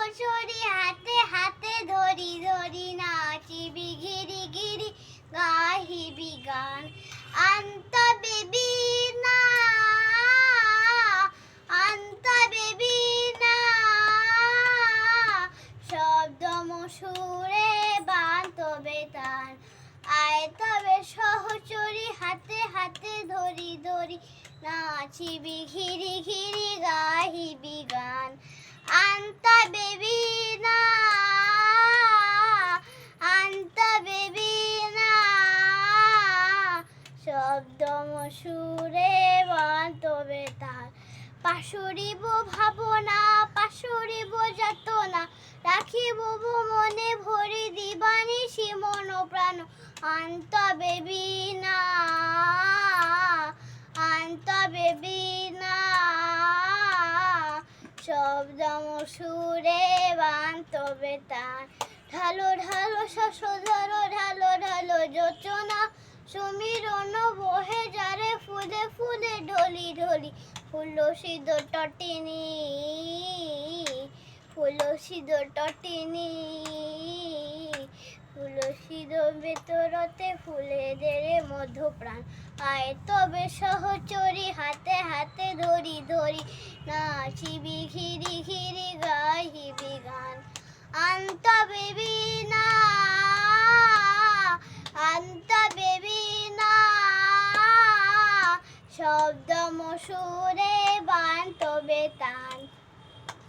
সহচরি হাতে হাতে ধরি ধরি নাচিবি ঘিরি ঘিরি গাহিবি গান আন্ত বেবি না আন্ত বেবি না শব্দম সুরে বান তবে তান আয় তবে সহচরি হাতে হাতে ধরি ধরি নাচিবি ঘিরি ঘিরি গাহিবি গান আন্ত বেবি না আন্ত বেবি না শব্দম সুরে বান তবে তান পাশরিব ভাবনা পাশরিব যাতনা রাখিব মনে ভরি দিবানিশি মন প্রাণ আন্ত বেবি না আন্ত বেবি না শব্দম সুরে বান তবে তান ঢালো ঢালো শশধর ঢালো ঢালো যোচনা সমীরণ বহে যারে ফুলে ফুলে ঢলি ঢলি ফুলসিদ টটিনি ফুলসিদ টটিনি ফুলসিদ ভেতরতে ফুলেদের মধ্যপ্রাণ আয় তবে সহচরি হাতে হাতে ধরি ধরি নাচিবি ঘিরি ঘিরি গাহিবি গান আন্ত বেবি না আন্ত বেবি না শব্দম সুরে বান তবে তান